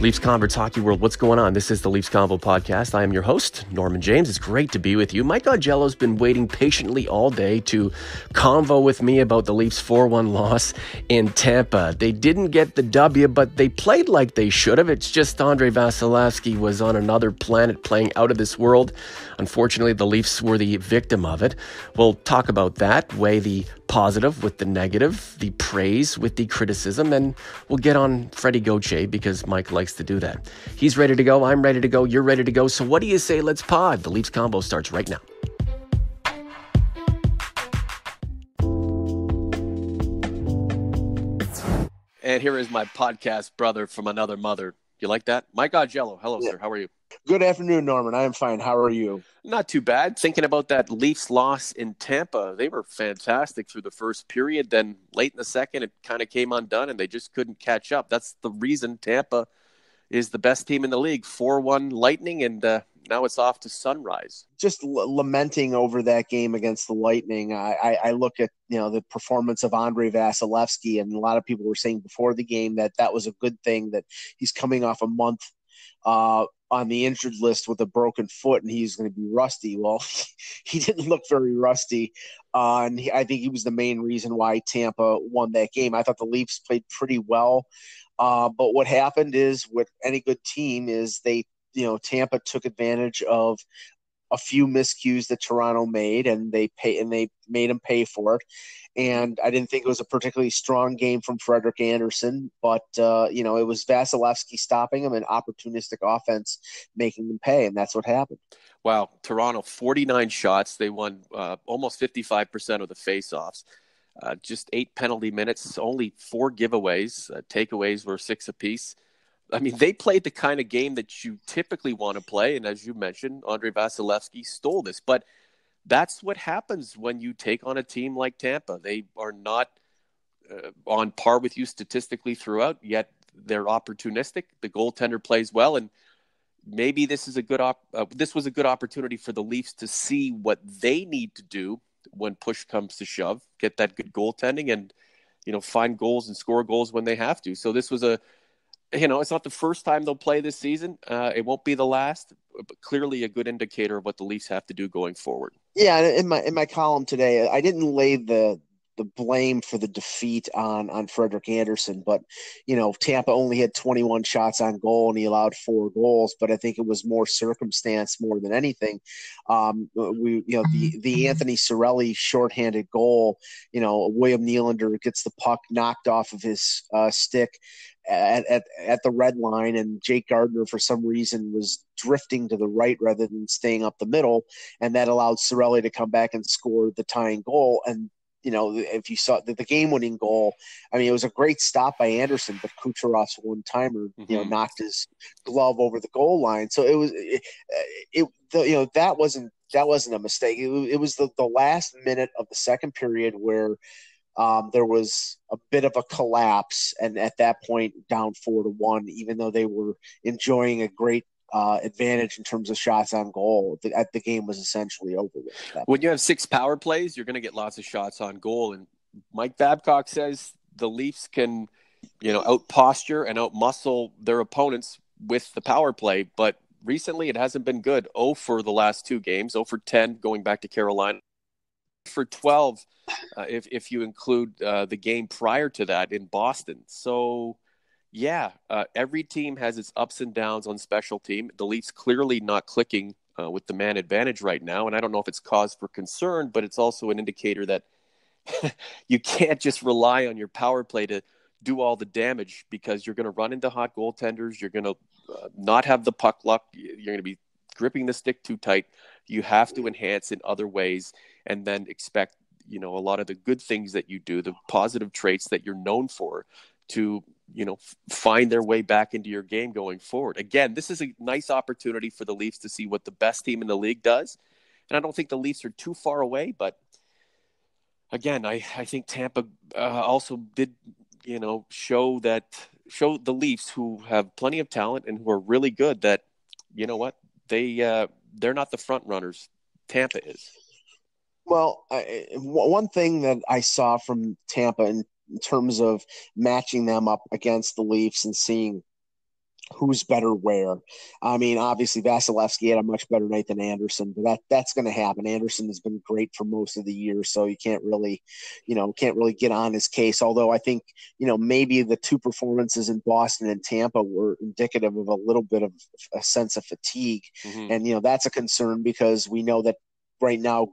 Leafs Converts Hockey World, what's going on? This is the Leafs Convo podcast. I am your host, Norman James. It's great to be with you. Mike Augello's been waiting patiently all day to convo with me about the Leafs 4-1 loss in Tampa. They didn't get the W, but they played like they should have. It's just Andrei Vasilevskiy was on another planet playing out of this world. Unfortunately, the Leafs were the victim of it. We'll talk about that, weigh the positive with the negative, the praise with the criticism, and we'll get on Freddie Gauthier because Mike likes to do that. He's ready to go. I'm ready to go. You're ready to go. So what do you say? Let's pod. The Leafs Convo starts right now. And here is my podcast brother from another mother. You like that? Mike Augello. Hello, sir. How are you? Good afternoon, Norman. I am fine. How are you? Not too bad. Thinking about that Leafs loss in Tampa, they were fantastic through the first period. Then late in the second, it kind of came undone, and they just couldn't catch up. That's the reason Tampa is the best team in the league. 4-1 Lightning, and now it's off to Sunrise. Just lamenting over that game against the Lightning. I look at the performance of Andrei Vasilevskiy, and a lot of people were saying before the game that was a good thing, that he's coming off a month on the injured list with a broken foot, and he's going to be rusty. Well, he didn't look very rusty, and I think he was the main reason why Tampa won that game. I thought the Leafs played pretty well, but what happened is, with any good team, is Tampa took advantage of a few miscues that Toronto made, and they made him pay for it. And I didn't think it was a particularly strong game from Frederik Andersen, but it was Vasilevskiy stopping him and opportunistic offense making them pay, and that's what happened. Wow, Toronto 49 shots. They won almost 55% of the faceoffs. Just 8 penalty minutes, only 4 giveaways. Takeaways were 6 apiece. I mean, they played the kind of game that you typically want to play, and as you mentioned, Andrei Vasilevskiy stole this. But that's what happens when you take on a team like Tampa. They are not on par with you statistically throughout, yet they're opportunistic. The goaltender plays well, and maybe this was a good opportunity for the Leafs to see what they need to do when push comes to shove, get that good goaltending, and find goals and score goals when they have to. So this was it's not the first time they'll play this season. It won't be the last, but clearly a good indicator of what the Leafs have to do going forward. Yeah, in my column today, I didn't lay the blame for the defeat on Frederik Andersen, but Tampa only had 21 shots on goal and he allowed 4 goals, but I think it was more circumstance more than anything. The Anthony Cirelli shorthanded goal, William Nylander gets the puck knocked off of his stick at the red line, and Jake Gardiner for some reason was drifting to the right rather than staying up the middle, and that allowed Cirelli to come back and score the tying goal. And if you saw the game-winning goal, I mean, it was a great stop by Anderson, but Kucherov's one-timer, knocked his glove over the goal line. So that wasn't a mistake. It was the last minute of the second period where there was a bit of a collapse, and at that point, down 4-1, even though they were enjoying a great advantage in terms of shots on goal. The game was essentially over with. When you have 6 power plays, you're going to get lots of shots on goal. And Mike Babcock says the Leafs can, out-posture and out-muscle their opponents with the power play. But recently it hasn't been good. 0 for the last 2 games, 0 for 10 going back to Carolina. For 12, if you include the game prior to that in Boston. So, yeah, every team has its ups and downs on special team. The Leafs clearly not clicking with the man advantage right now, and I don't know if it's cause for concern, but it's also an indicator that you can't just rely on your power play to do all the damage, because you're going to run into hot goaltenders. You're going to not have the puck luck. You're going to be gripping the stick too tight. You have to enhance in other ways, and then expect a lot of the good things that you do, the positive traits that you're known for, to find their way back into your game going forward. Again, this is a nice opportunity for the Leafs to see what the best team in the league does. And I don't think the Leafs are too far away, but again, I think Tampa also did, show the Leafs, who have plenty of talent and who are really good, that, they're not the front runners. Tampa is. Well, one thing that I saw from Tampa in terms of matching them up against the Leafs and seeing who's better where. I mean, obviously Vasilevsky had a much better night than Anderson, but that's going to happen. Anderson has been great for most of the year, so you can't really, get on his case. Although I think, maybe the two performances in Boston and Tampa were indicative of a little bit of a sense of fatigue, Mm-hmm. and that's a concern because we know that right now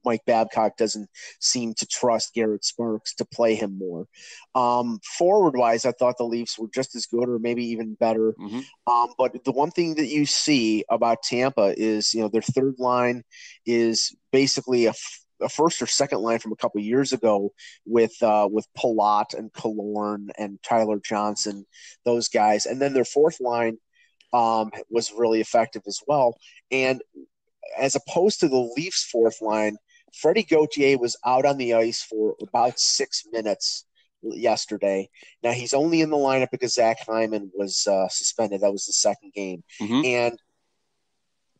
Mike Babcock doesn't seem to trust Garrett Sparks to play him more. Forward wise, I thought the Leafs were just as good or maybe even better. Mm-hmm. But the one thing that you see about Tampa is, their third line is basically a first or second line from a couple of years ago with Palat and Killorn and Tyler Johnson, those guys, and then their fourth line was really effective as well. And as opposed to the Leafs' fourth line, Freddie Gauthier was out on the ice for about 6 minutes yesterday. Now he's only in the lineup because Zach Hyman was suspended. That was the second game, Mm-hmm. and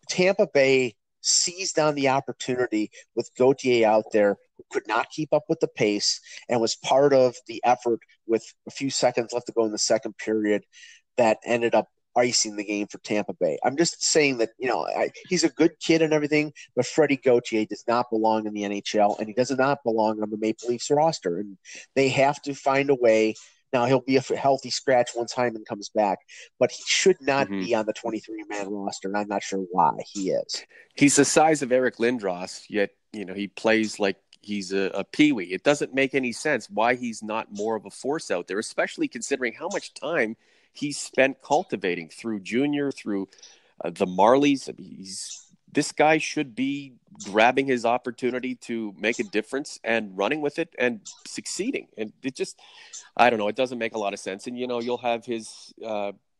Tampa Bay seized on the opportunity with Gauthier out there, who could not keep up with the pace and was part of the effort with a few seconds left to go in the second period that ended up icing the game for Tampa Bay. I'm just saying that, he's a good kid and everything, but Freddie Gauthier does not belong in the NHL, and he does not belong on the Maple Leafs roster. And they have to find a way. Now, he'll be a healthy scratch once Hyman comes back, but he should not Mm-hmm. be on the 23-man roster, and I'm not sure why he is. He's the size of Eric Lindros, yet he plays like he's a peewee. It doesn't make any sense why he's not more of a force out there, especially considering how much time he's spent cultivating through junior, through the Marlies. I mean, this guy should be grabbing his opportunity to make a difference and running with it and succeeding. And it just, I don't know, it doesn't make a lot of sense. And, you'll have his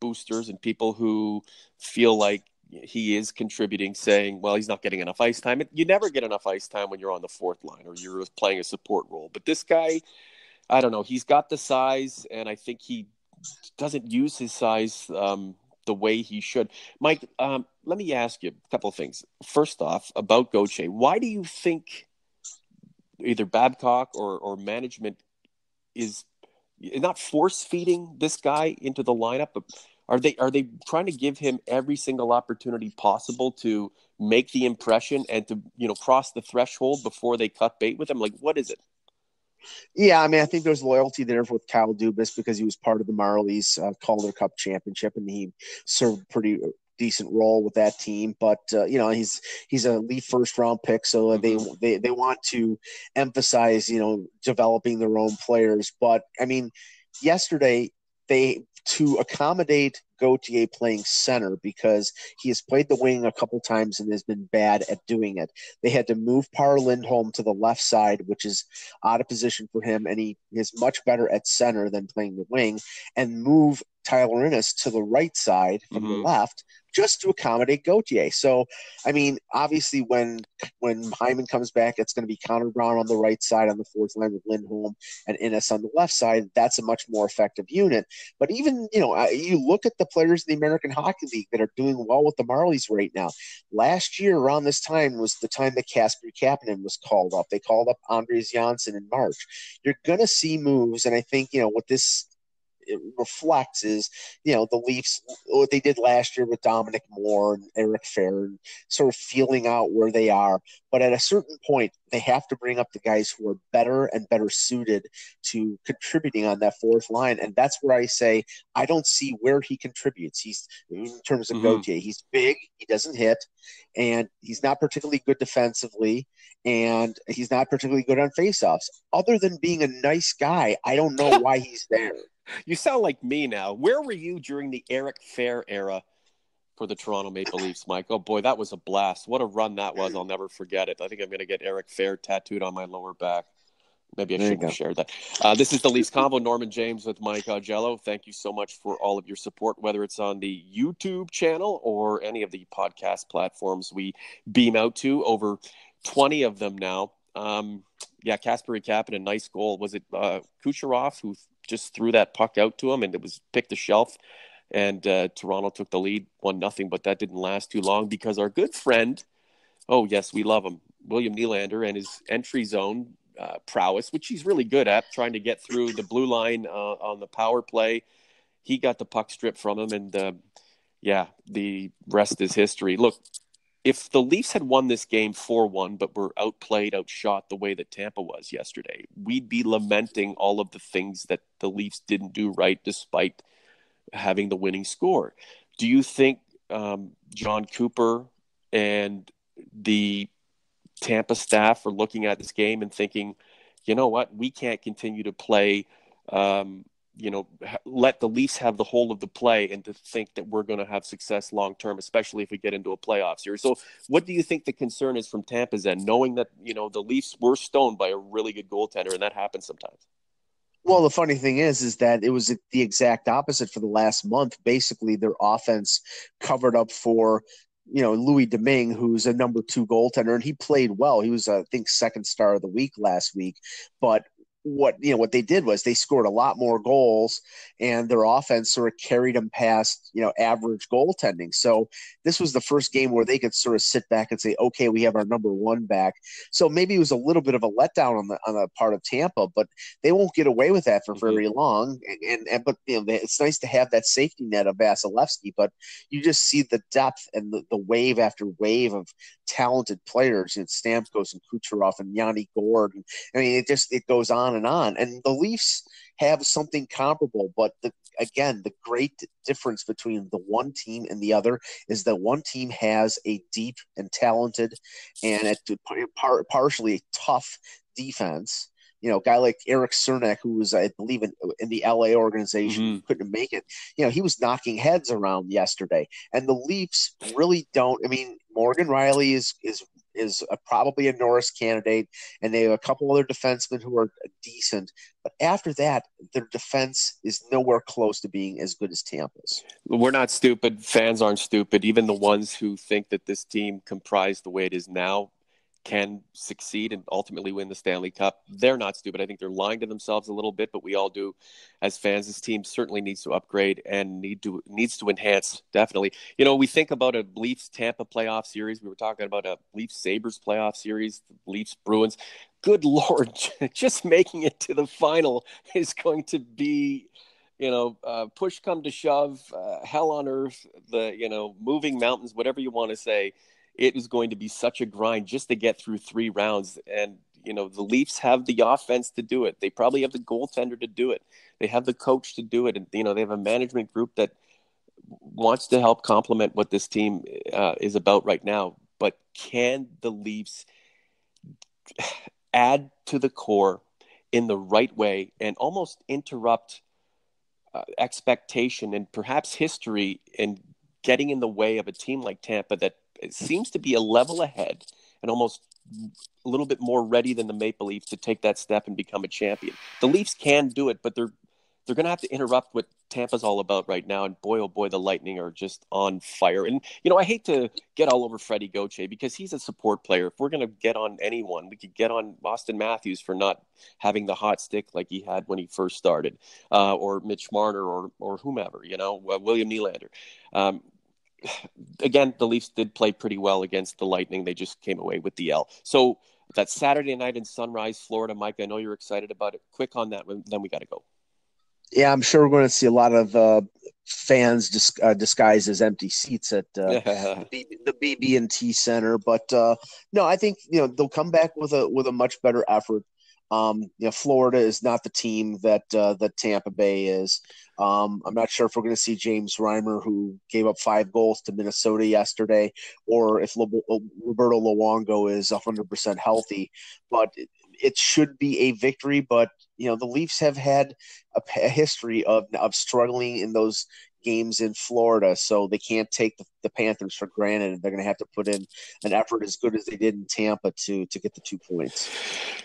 boosters and people who feel like he is contributing, saying, well, he's not getting enough ice time. You never get enough ice time when you're on the fourth line or you're playing a support role. But this guy, I don't know, he's got the size, and I think he doesn't use his size the way he should. Mike, let me ask you a couple of things. First off, about Gauthier, why do you think either Babcock or management is not force feeding this guy into the lineup, but are they trying to give him every single opportunity possible to make the impression and to cross the threshold before they cut bait with him? Like, what is it? Yeah, I mean, I think there's loyalty there with Kyle Dubas because he was part of the Marlies Calder Cup championship, and he served a pretty decent role with that team. But he's a Leaf first round pick, so Mm-hmm. they want to emphasize developing their own players. But I mean, yesterday to accommodate Gauthier playing center because he has played the wing a couple times and has been bad at doing it. They had to move Par Lindholm to the left side, which is out of position for him, and he is much better at center than playing the wing, and move Tyler Ennis to the right side from the Mm-hmm. left just to accommodate Gauthier. So, I mean, obviously when Hyman comes back, it's going to be Connor Brown on the right side on the fourth line with Lindholm and Ennis on the left side. That's a much more effective unit. But even, you look at the players in the American Hockey League that are doing well with the Marlies right now. Last year around this time was the time that Kasper Kapanen was called up. They called up Andres Janssen in March. You're going to see moves, and I think, what this it reflects is, the Leafs, what they did last year with Dominic Moore and Eric Fair, and sort of feeling out where they are. But at a certain point, they have to bring up the guys who are better and better suited to contributing on that fourth line. And that's where I say, I don't see where he contributes. He's, in terms of Mm-hmm. Gauthier, he's big, he doesn't hit, and he's not particularly good defensively, and he's not particularly good on faceoffs. Other than being a nice guy, I don't know why he's there. You sound like me now. Where were you during the Eric Fair era for the Toronto Maple Leafs, Mike? Oh, boy, that was a blast. What a run that was. I'll never forget it. I think I'm going to get Eric Fair tattooed on my lower back. Maybe I There you shouldn't have go. shared that. This is the Leafs Convo. Norman James with Mike Augello. Thank you so much for all of your support, whether it's on the YouTube channel or any of the podcast platforms we beam out to. Over 20 of them now. Kasper Kapanen, a nice goal. Was it Kucherov who just threw that puck out to him and it was picked the shelf? And Toronto took the lead 1-0, but that didn't last too long because our good friend, oh yes, we love him, William Nylander, and his entry zone prowess, which he's really good at, trying to get through the blue line on the power play. he got the puck stripped from him, and the rest is history. Look, if the Leafs had won this game 4-1, but were outplayed, outshot the way that Tampa was yesterday, we'd be lamenting all of the things that the Leafs didn't do right despite having the winning score. Do you think John Cooper and the Tampa staff are looking at this game and thinking, you know what, we can't continue to play, let the Leafs have the whole of the play, and to think that we're going to have success long term, especially if we get into a playoff series? So what do you think the concern is from Tampa's end, knowing that, the Leafs were stoned by a really good goaltender, and that happens sometimes? Well, the funny thing is that it was the exact opposite for the last month. Basically, their offense covered up for, Louis Domingue, who's a number 2 goaltender, and he played well. He was, I think, second star of the week last week. But what they did was they scored a lot more goals, and their offense sort of carried them past average goaltending. So this was the first game where they could sort of sit back and say, okay, we have our number 1 back. So maybe it was a little bit of a letdown on the part of Tampa, but they won't get away with that for very long. But it's nice to have that safety net of Vasilevsky, but you just see the depth and the wave after wave of talented players, Stamkos and Kucherov and Yanni Gord. I mean, it goes on and on. And the Leafs have something comparable, but the great difference between the one team and the other is that one team has a deep and talented and partially tough defense. A guy like Eric Cernak, who was, I believe, in the LA organization, couldn't make it. He was knocking heads around yesterday. And the Leafs really don't. I mean, Morgan Riley is probably a Norris candidate, and they have a couple other defensemen who are decent. But after that, their defense is nowhere close to being as good as Tampa's. We're not stupid. Fans aren't stupid. Even the ones who think that this team, comprised the way it is now, can succeed and ultimately win the Stanley Cup, they're not stupid. I think they're lying to themselves a little bit, but we all do as fans. This team certainly needs to upgrade and needs to enhance, definitely. We think about a Leafs-Tampa playoff series. We were talking about a Leafs-Sabres playoff series, Leafs-Bruins. Good Lord, just making it to the final is going to be, push come to shove, hell on earth, moving mountains, whatever you want to say. It is going to be such a grind just to get through 3 rounds. And, the Leafs have the offense to do it. They probably have the goaltender to do it. They have the coach to do it. And, they have a management group that wants to help complement what this team is about right now. But can the Leafs add to the core in the right way and almost interrupt expectation and perhaps history and getting in the way of a team like Tampa that seems to be a level ahead and almost a little bit more ready than the Maple Leafs to take that step and become a champion? The Leafs can do it, but they're going to have to interrupt what Tampa's all about right now. And boy, oh boy, the Lightning are just on fire. And, I hate to get all over Freddie Gauthier because he's a support player. If we're going to get on anyone, we could get on Austin Matthews for not having the hot stick like he had when he first started, or Mitch Marner or whomever, William Nylander. Again, the Leafs did play pretty well against the Lightning. They just came away with the L. So that Saturday night in Sunrise, Florida, Mike, I know you're excited about it. Quick on that, then we got to go. Yeah, I'm sure we're going to see a lot of fans disguised as empty seats at the BB&T Center. But no, I think they'll come back with a much better effort. Florida is not the team that Tampa Bay is. I'm not sure if we're going to see James Reimer, who gave up 5 goals to Minnesota yesterday, or if Roberto Luongo is 100% healthy. But it should be a victory. But the Leafs have had a history of struggling in those games in Florida, so they can't take the Panthers for granted. They're going to have to put in an effort as good as they did in Tampa to get the 2 points.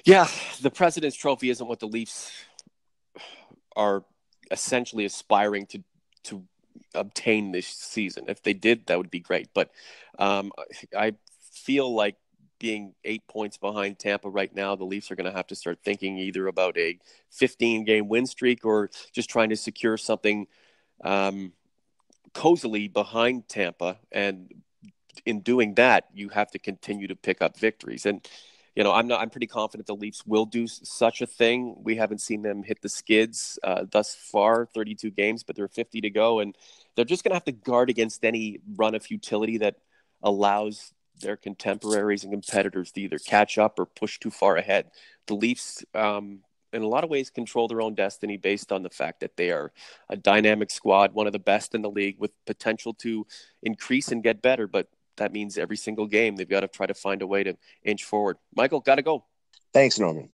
Yeah, the President's Trophy isn't what the Leafs are essentially aspiring to obtain this season. If they did, that would be great. But I feel like being 8 points behind Tampa right now, the Leafs are going to have to start thinking either about a 15-game win streak or just trying to secure something cozily behind Tampa. And in doing that, you have to continue to pick up victories. And I'm pretty confident the Leafs will do such a thing. We haven't seen them hit the skids thus far, 32 games, but there are 50 to go. And they're just going to have to guard against any run of futility that allows their contemporaries and competitors to either catch up or push too far ahead. The Leafs, in a lot of ways, control their own destiny based on the fact that they are a dynamic squad, one of the best in the league, with potential to increase and get better. But that means every single game they've got to try to find a way to inch forward. Michael, got to go. Thanks, Norman.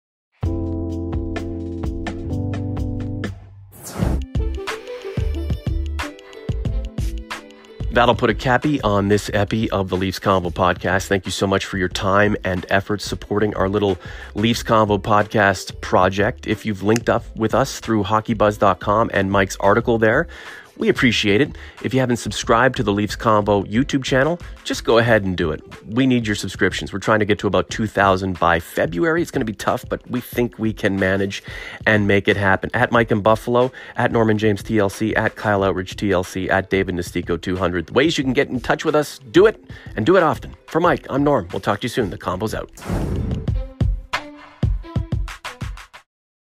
That'll put a cappy on this epi of the Leafs Convo podcast. Thank you so much for your time and efforts supporting our little Leafs Convo podcast project. If you've linked up with us through hockeybuzz.com and Mike's article there, we appreciate it. If you haven't subscribed to the Leafs Convo YouTube channel, just go ahead and do it. We need your subscriptions. We're trying to get to about 2,000 by February. It's going to be tough, but we think we can manage and make it happen. At Mike in Buffalo, at Norman James TLC, at Kyle Outridge TLC, at David Nastico 200. The ways you can get in touch with us, do it, and do it often. For Mike, I'm Norm. We'll talk to you soon. The Convo's out.